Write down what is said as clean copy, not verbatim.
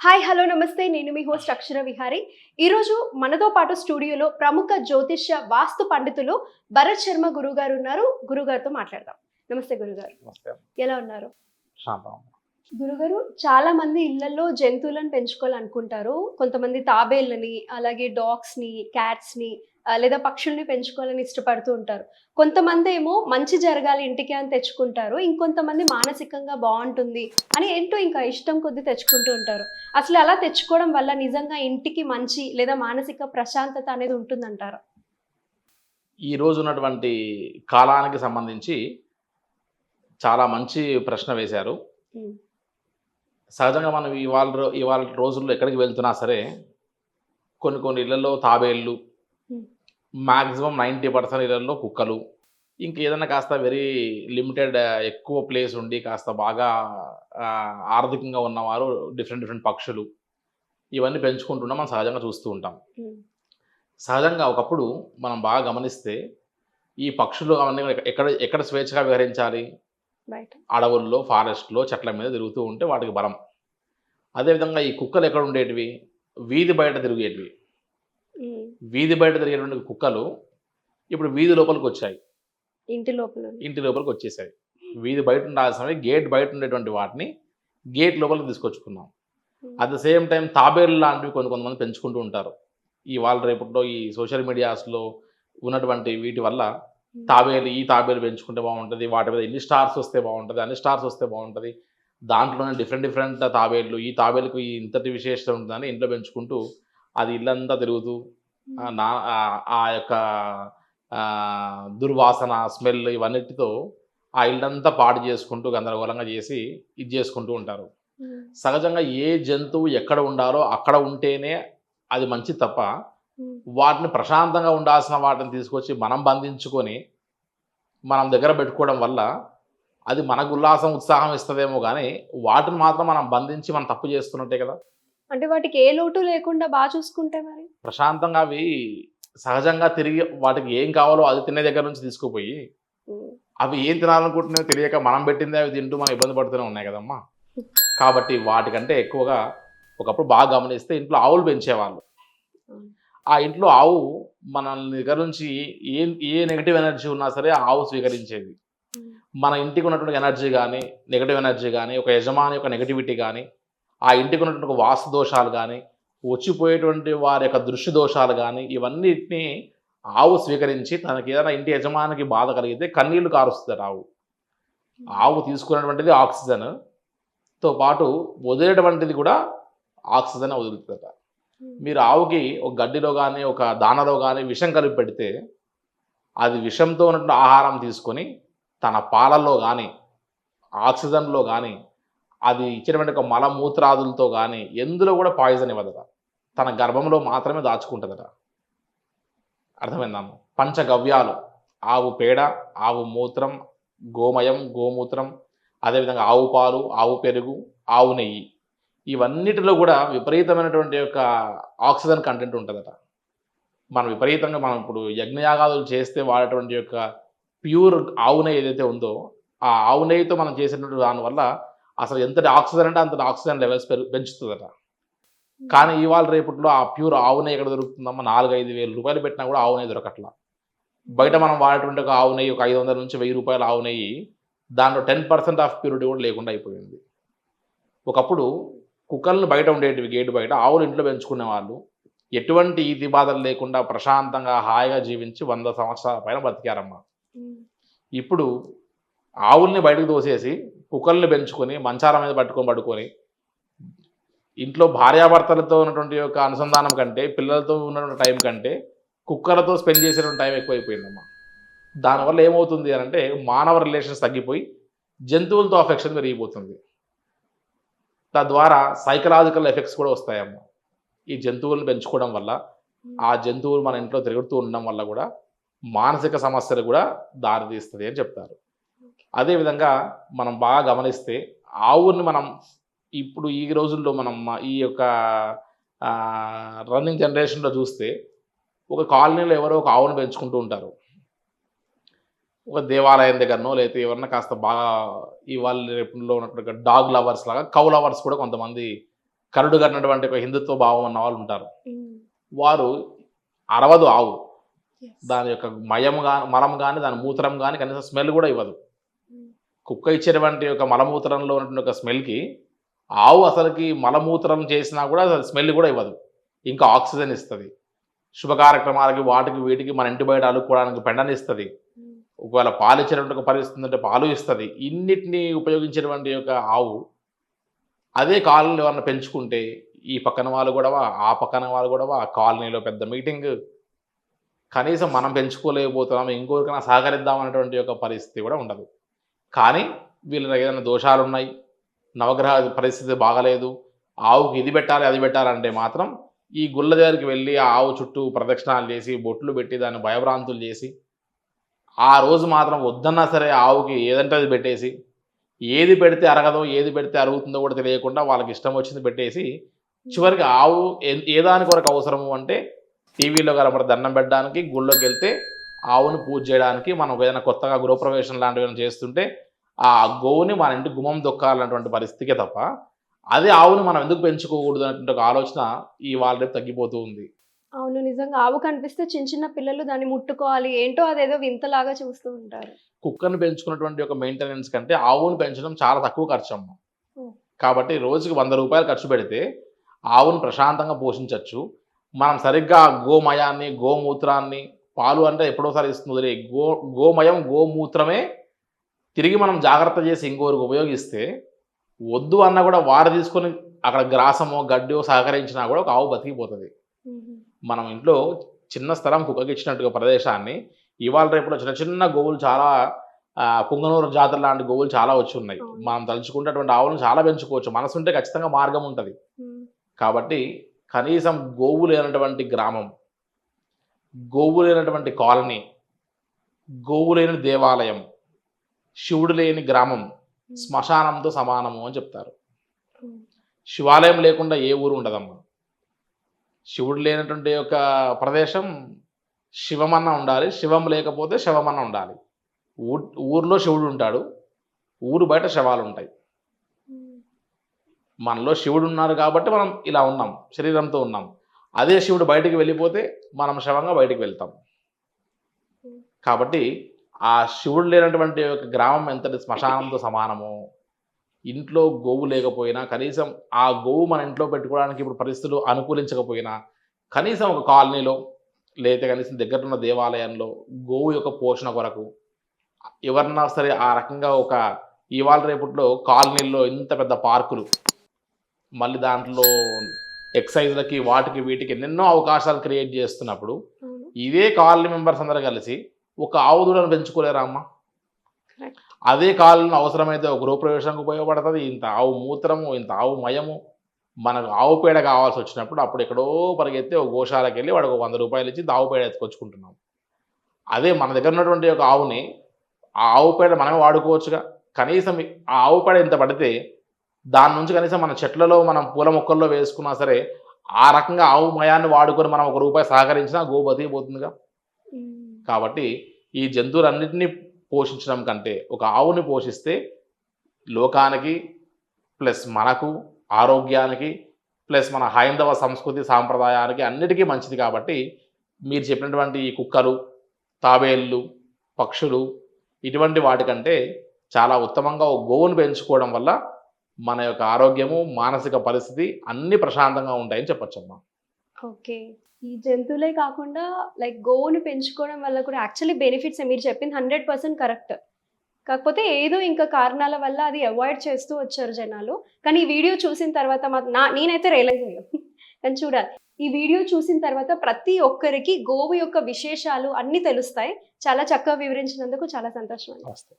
Hi hello నమస్తే నేను మీ host అక్షర విహారీ. ఈరోజు మనతో పాటు స్టూడియోలో ప్రముఖ జ్యోతిష్య వాస్తు పండితులు భరత్ శర్మ గురుగారు ఉన్నారు. గురుగారితో మాట్లాడదాం. నమస్తే గురుగారు. నమస్తే. ఎలా ఉన్నారు? శాంతం. గురుగారు, చాలా మంది ఇళ్లలో జంతువులను పెంచుకోవాలనుకుంటారు. కొంతమంది తాబేళ్ళని, అలాగే డాగ్స్ని, క్యాట్స్ని లేదా పక్షుల్ని పెంచుకోవాలని ఇష్టపడుతూ ఉంటారు. కొంతమంది ఏమో మంచి జరగాలి ఇంటికి అని తెచ్చుకుంటారు. ఇంకొంతమంది మానసికంగా బాగుంటుంది అని ఏంటో ఇంకా ఇష్టం కొద్దీ తెచ్చుకుంటూ ఉంటారు. అసలు అలా తెచ్చుకోవడం వల్ల నిజంగా ఇంటికి మంచి లేదా మానసిక ప్రశాంతత అనేది ఉంటుందంటారా? ఈ రోజు ఉన్నటువంటి కాలానికి సంబంధించి చాలా మంచి ప్రశ్న వేశారు. ఉమ్, సహజంగా మనం ఇవాళ రోజుల్లో ఎక్కడికి వెళ్తున్నా సరే కొన్ని ఇళ్లలో తాబేళ్ళు, ఉమ్, మాక్సిమం 90% ఇళ్లలో కుక్కలు, ఇంకేదైనా కాస్త వెరీ లిమిటెడ్ ఎక్కువ ప్లేస్ ఉండి కాస్త బాగా ఆర్థికంగా ఉన్నవారు డిఫరెంట్ పక్షులు ఇవన్నీ పెంచుకుంటున్నాం. మనం సహజంగా చూస్తూ ఉంటాం. ఉమ్, సహజంగా ఒకప్పుడు మనం బాగా గమనిస్తే ఈ పక్షులు అవన్నీ కూడా ఎక్కడ ఎక్కడ స్వేచ్ఛగా విహరించాలి? బయట. అడవుల్లో, ఫారెస్ట్‌లో, చెట్ల మీద తిరుగుతూ ఉంటే వాటికి బలం. అదేవిధంగా ఈ కుక్కలు ఎక్కడ ఉండేటివి? వీధి బయట తిరిగేటివి. ఉమ్, వీధి బయట తిరిగేటువంటి కుక్కలు ఇప్పుడు వీధి లోపలికొచ్చాయి. ఇంటి లోపల. ఇంటి లోపలికొచ్చేసాయి. వీధి బయట ఉండాల్సినవి గేట్ బయట ఉండేటువంటి వాటిని గేట్ లోపలికి తీసుకొచ్చుకున్నాం. ఉమ్, అట్ ద సేమ్ టైమ్ తాబేళ్ళు లాంటివి కొంతమంది పెంచుకుంటూ ఉంటారు. ఇవాళ రేపట్లో ఈ సోషల్ మీడియాస్‌లో ఉన్నటువంటి వీటి వల్ల ఈ తాబేలు పెంచుకుంటే బాగుంటది. వాటి మీద ఇన్ని స్టార్స్ వస్తే బాగుంటది. అన్ని స్టార్స్ వస్తే బాగుంటది. దాంట్లోనే డిఫరెంట్ తాబేళ్ళు. ఈ తాబేలుకు ఇంతటి విశేషత ఉంటుందని ఇంట్లో పెంచుకుంటూ అది ఇల్లంతా తిరుగుతూ ఆ యొక్క దుర్వాసన, స్మెల్ ఇవన్నిటితో ఆ ఇల్లంతా పాడు చేసుకుంటూ గందరగోళంగా చేసి ఇది చేసుకుంటూ ఉంటారు. ఉమ్, సహజంగా ఏ జంతువు ఎక్కడ ఉండాలో అక్కడ ఉంటేనే అది మంచిది తప్ప ఉమ్, వాటిని ప్రశాంతంగా ఉండాల్సిన వాటిని తీసుకొచ్చి మనం బంధించుకొని మనం దగ్గర పెట్టుకోవడం వల్ల అది మనకు ఉల్లాసం, ఉత్సాహం ఇస్తదేమో గానీ, వాటిని మాత్రం మనం బంధించి మనం తప్పు చేస్తున్నట్టే కదా! అంటే వాటికి ఏ లోటు లేకుండా బాగా చూసుకుంటే మరి? ప్రశాంతంగా అవి సహజంగా తిరిగి వాటికి ఏం కావాలో అది తినే దగ్గర నుంచి తీసుకుపోయి, ఉమ్, అవి ఏం తినాలనుకుంటున్నాయో తెలియక మనం పెట్టిందే అవి తింటూ మనం ఇబ్బంది పడుతూనే ఉన్నాయి కదమ్మా! కాబట్టి వాటికంటే ఎక్కువగా ఒకప్పుడు బాగా గమనిస్తే ఇంట్లో ఆవులు పెంచేవాళ్ళు. అవును. ఆ ఇంట్లో ఆవు మన దగ్గర నుంచి ఏ నెగెటివ్ ఎనర్జీ ఉన్నా సరే ఆ ఆవు స్వీకరించేది. ఉమ్, మన ఇంటికి ఉన్నటువంటి ఎనర్జీ గానీ, నెగెటివ్ ఎనర్జీ గానీ, ఒక యజమాని యొక్క నెగటివిటీ గానీ, ఆ ఇంటికి ఉన్నటువంటి ఒక వాస్తు దోషాలు గానీ, వచ్చిపోయేటువంటి వారి యొక్క దృష్టి దోషాలు గానీ, ఇవన్నిటిని ఆవు స్వీకరించి తనకేదైనా ఇంటి యజమానికి బాధ కలిగితే కన్నీళ్లు కారుస్తదట ఆవు. ఆవు తీసుకున్నటువంటిది ఆక్సిజన్‌తో పాటు వదిలేటువంటిది కూడా ఆక్సిజనే వదులుతదట. ఉమ్, మీరు ఆవుకి ఒక గడ్డిలో గానీ, ఒక దానలో గానీ విషం కలిపి పెడితే, అది విషంతో ఉన్నటువంటి ఆహారం తీసుకొని తన పాలల్లో గానీ, ఆక్సిజన్‌లో గానీ, అది ఇచ్చినటువంటి ఒక మలమూత్రాదులతో గానీ, ఎందులో కూడా పాయిజన్ ఇవ్వదట. తన గర్భంలో మాత్రమే దాచుకుంటదట. అర్థమైందమ్మా? పంచగవ్యాలు ఆవు పేడ, ఆవు మూత్రం, గోమయం, గోమూత్రం, అదేవిధంగా ఆవు పాలు, ఆవు పెరుగు, ఆవు నెయ్యి. ఇవన్నిటిలో కూడా విపరీతమైనటువంటి యొక్క ఆక్సిజన్ కంటెంట్ ఉంటదట. మనం ఇప్పుడు యజ్ఞయాగాదులు చేస్తే వాడేటువంటి యొక్క ప్యూర్ ఆవు నెయ్యి ఏదైతే ఉందో, ఆ ఆవు నెయ్యితో మనం చేసినటువంటి దానివల్ల అసలు ఎంతటి ఆక్సిజన్ అంటే అంతటి ఆక్సిజన్ లెవెల్స్ పెంచుతదట. కానీ ఇవాళ రేపట్లో ఆ ప్యూర్ ఆవు నెయ్యి ఎక్కడ దొరుకుతుందమ్మా? 4, 5 వేల రూపాయలు పెట్టినా కూడా ఆవు నెయ్యి దొరకట్లా. బయట మనం వాడేటువంటి ఒక ఆవు నెయ్యి ఒక 500-1000 ఆవు నెయ్యి దాంట్లో 10% ఆఫ్ ప్యూరిటీ కూడా లేకుండా అయిపోయింది. ఒకప్పుడు కుక్కలను బయట ఉండేటివి గేటు బయట, ఆవులు ఇంట్లో పెంచుకునేవాళ్ళు. ఎటువంటి ఈతి బాధలు లేకుండా ప్రశాంతంగా, హాయిగా జీవించి 100 సంవత్సరాల పైన బతికారమ్మా. ఉమ్, ఇప్పుడు ఆవుల్ని బయటకు తోసేసి, కుక్కల్ని పెంచుకొని, మంచాల మీద పడుకొని, ఇంట్లో భార్యాభర్తలతో ఉన్నటువంటి యొక్క అనుసంధానం కంటే, పిల్లలతో ఉన్నటువంటి టైం కంటే, కుక్కలతో స్పెండ్ చేసేటువంటి టైం ఎక్కువైపోయిందమ్మా. దానివల్ల ఏమవుతుంది అనంటే, మానవ రిలేషన్స్ తగ్గిపోయి, జంతువులతో అఫెక్షన్ పెరిగిపోతుంది. తద్వారా సైకలాజికల్ ఎఫెక్ట్స్ కూడా వస్తాయమ్మా. ఈ జంతువులను పెంచుకోవడం వల్ల, ఆ జంతువులు మన ఇంట్లో తిరుగుతూ ఉండడం వల్ల కూడా మానసిక సమస్యలు కూడా దారితీస్తది అని చెప్తారు. అదేవిధంగా మనం బాగా గమనిస్తే ఆవుని మనం ఇప్పుడు ఈ రోజుల్లో మనం ఈ యొక్క రన్నింగ్ జనరేషన్‌లో చూస్తే ఒక కాలనీలో ఎవరో ఒక ఆవును పెంచుకుంటూ ఉంటారు. ఒక దేవాలయం దగ్గరనో లేకపోతే ఎవరన్నా కాస్త బాగా ఇవాళ రేపుల్లో ఉన్నటువంటి డాగ్ లవర్స్ లాగా కౌ లవర్స్ కూడా కొంతమంది కరుడు కన్నటువంటి ఒక హిందుత్వ భావం ఉన్న వాళ్ళు ఉంటారు. ఉమ్. వారు అరవదు ఆవు. Yes. దాని యొక్క మలం కానీ దాని మూత్రం కానీ కనీసం స్మెల్ కూడా ఇవ్వదు. ఉమ్. కుక్క ఇచ్చేటువంటి ఒక మలమూత్రంలో ఉన్నటువంటి ఒక స్మెల్కి ఆవు అసలుకి మలమూత్రం చేసినా కూడా అసలు స్మెల్ కూడా ఇవ్వదు. ఇంకా ఆక్సిజన్ ఇస్తుంది. శుభ కార్యక్రమాలకి వాటికి వీటికి మన ఇంటి బయట అలుక్కోవడానికి పెండనిస్తుంది. ఉమ్. ఒకవేళ పాలు ఇచ్చేటువంటి ఒక పరిస్థితి ఉంటే పాలు ఇస్తుంది. ఇన్నిటిని ఉపయోగించేటువంటి ఒక ఆవు అదే కాలనీలో ఎవరన్నా పెంచుకుంటే ఈ పక్కన వాళ్ళు గొడవ, ఆ పక్కన వాళ్ళు గొడవ, ఆ కాలనీలో పెద్ద మీటింగ్. కనీసం మనం పెంచుకోలేకపోతున్నాం, ఇంకొకరికైనా సహకరిద్దాం అనేటువంటి ఒక పరిస్థితి కూడా ఉండదు. కానీ వీళ్ళ ఏదైనా దోషాలు ఉన్నాయి, నవగ్రహ పరిస్థితి బాగలేదు, ఆవుకి ఇది పెట్టాలి అది పెట్టాలంటే మాత్రం ఈ గుళ్ళ దగ్గరికి వెళ్ళి ఆ ఆవు చుట్టూ ప్రదక్షిణాలు చేసి బొట్లు పెట్టి దాన్ని భయభ్రాంతులు చేసి ఆ రోజు మాత్రం వద్దన్నా సరే ఆవుకి ఏదంటే అది పెట్టేసి ఏది పెడితే అరగదో ఏది పెడితే అరుగుతుందో కూడా తెలియకుండా వాళ్ళకి ఇష్టం వచ్చింది పెట్టేసి చివరికి ఆవు ఏ దాని కొరకు అవసరము అంటే టీవీలో కనబడి దండం పెట్టడానికి, గుళ్ళోకి వెళ్తే ఆవుని పూజ చేయడానికి, మనం ఏదైనా కొత్తగా గృహప్రవేశం లాంటివి ఏమైనా చేస్తుంటే ఆ గోవుని మన ఇంటి గుమ్మం దొక్కాలన్నటువంటి పరిస్థితికే తప్ప అదే ఆవుని మనం ఎందుకు పెంచుకోకూడదు అనేటువంటి ఒక ఆలోచన ఈ వాళ్ళ రేపు తగ్గిపోతూ ఉంది. అవును, నిజంగా ఆవు కనిపిస్తే చిన్న చిన్న పిల్లలు దాన్ని ముట్టుకోవాలి, ఏంటో అదేదో వింతలాగా చూస్తూ ఉంటారు. కుక్కను పెంచుకున్నటువంటి ఒక మెయింటెనెన్స్ కంటే ఆవును పెంచడం చాలా తక్కువ ఖర్చు అమ్మ. ఓ. కాబట్టి రోజుకి 100 రూపాయలు ఖర్చు పెడితే ఆవును ప్రశాంతంగా పోషించవచ్చు. మనం సరిగ్గా గోమయాన్ని, గోమూత్రాన్ని, పాలు అంటే ఎప్పుడోసారి ఇస్తుంది గోమయం గోమూత్రమే తిరిగి మనం జాగ్రత్త చేసి ఇంకోరికి ఉపయోగిస్తే వద్దు అన్న కూడా వారు తీసుకొని అక్కడ గ్రాసమో గడ్డో సహకరించినా కూడా ఒక ఆవు బతికిపోతుంది. ఉమ్. మనం ఇంట్లో చిన్న స్థలం కుక్కకి ఇచ్చినట్టుగా ప్రదేశాన్ని ఇవాళ రేపులో చిన్న చిన్న గోవులు చాలా పుంగనూరు జాతుల లాంటి గోవులు చాలా వచ్చి ఉన్నాయి. అవును. మనం తలుచుకున్నటువంటి ఆవులను చాలా పెంచుకోవచ్చు. మనసుంటే ఖచ్చితంగా మార్గం ఉంటుంది. ఉమ్. కాబట్టి కనీసం గోవు లేనటువంటి గ్రామం, గోవు లేనటువంటి కాలనీ, గోవు లేని దేవాలయం, శివుడు లేని గ్రామం శ్మశానంతో సమానము అని చెప్తారు. ఉమ్. శివాలయం లేకుండా ఏ ఊరు ఉండదమ్మా. శివుడు లేనటువంటి ఒక ప్రదేశం శివమన్న ఉండాలి, శివం లేకపోతే శవమన్న ఉండాలి. ఊర్లో శివుడు ఉంటాడు, ఊరు బయట శవాలు ఉంటాయి. ఉమ్. మనలో శివుడు ఉన్నారు కాబట్టి మనం ఇలా ఉన్నాం, శరీరంతో ఉన్నాం. అదే శివుడు బయటికి వెళ్ళిపోతే మనం శవంగా బయటికి వెళ్తాం. కాబట్టి ఆ శివుడు లేనటువంటి ఒక గ్రామం ఎంతటి శ్మశానంతో సమానమో, ఇంట్లో గోవు లేకపోయినా కనీసం ఆ గోవు మన ఇంట్లో పెట్టుకోవడానికి ఇప్పుడు పరిస్థితులు అనుకూలించకపోయినా కనీసం ఒక కాలనీలో లేదా కనీసం దగ్గర ఉన్న దేవాలయంలో గోవు యొక్క పోషణ కొరకు ఎవరన్నా సరే ఆ రకంగా ఒక ఇవాళ రేపట్లో కాలనీల్లో ఇంత పెద్ద పార్కులు, మళ్ళీ దాంట్లో ఎక్సైజ్లకి వాటికి వీటికి ఎన్నెన్నో అవకాశాలు క్రియేట్ చేస్తున్నప్పుడు అవును. ఇదే కాలనీ మెంబర్స్ అందరూ కలిసి ఒక ఆవు దూడను పెంచుకోలేరా అమ్మ? Correct. అదే కాలంలో అవసరమైతే ఒక గృహప్రవేశానికి ఉపయోగపడుతుంది. ఇంత ఆవు మూత్రము, ఇంత ఆవు మయము, మనకు ఆవు పేడ కావాల్సి వచ్చినప్పుడు అప్పుడు ఎక్కడో పరిగెత్తి ఒక గోశాలకు వెళ్ళి వాడికి 100 రూపాయలు ఇచ్చి ఆవు పేడ ఎత్తుకొచ్చుకుంటున్నాం. అదే మన దగ్గర ఉన్నటువంటి ఒక ఆవుని ఆ ఆవు పేడ మనమే వాడుకోవచ్చుగా. కనీసం ఆ ఆవు పేడ ఇంత పడితే దాని నుంచి కనీసం మన చెట్లలో మనం పూల మొక్కల్లో వేసుకున్నా సరే ఆ రకంగా ఆవు మయాన్ని వాడుకొని మనం ₹1 సహకరించినా గో బతికిపోతుందిగా. ఉమ్. కాబట్టి ఈ జంతువులన్నింటినీ పోషించడం కంటే ఒక ఆవుని పోషిస్తే లోకానికి ప్లస్ మనకు ఆరోగ్యానికి ప్లస్ మన హైందవ సంస్కృతి సాంప్రదాయానికి అన్నిటికీ మంచిది. కాబట్టి మీరు చెప్పినటువంటి ఈ కుక్కలు, తాబేళ్ళు, పక్షులు ఇటువంటి వాటికంటే చాలా ఉత్తమంగా ఒక గోవును పెంచుకోవడం వల్ల మన యొక్క ఆరోగ్యము, మానసిక పరిస్థితి అన్నీ ప్రశాంతంగా ఉంటాయని చెప్పొచ్చమ్మా. ఓకే. ఈ జంతువులే కాకుండా లైక్ గోవుని పెంచుకోవడం వల్ల కూడా యాక్చువల్లీ బెనిఫిట్స్ మీరు చెప్పింది 100% కరెక్ట్. కాకపోతే ఏదో ఇంకా కారణాల వల్ల అది అవాయిడ్ చేస్తూ వచ్చారు జనాలు. కానీ ఈ వీడియో చూసిన తర్వాత నేనైతే రియలైజ్ అయ్యాను. కానీ చూడాలి. ఈ వీడియో చూసిన తర్వాత ప్రతి ఒక్కరికి గోవు యొక్క విశేషాలు అన్నీ తెలుస్తాయి. చాలా చక్కగా వివరించినందుకు చాలా సంతోషం అండి. నమస్తే.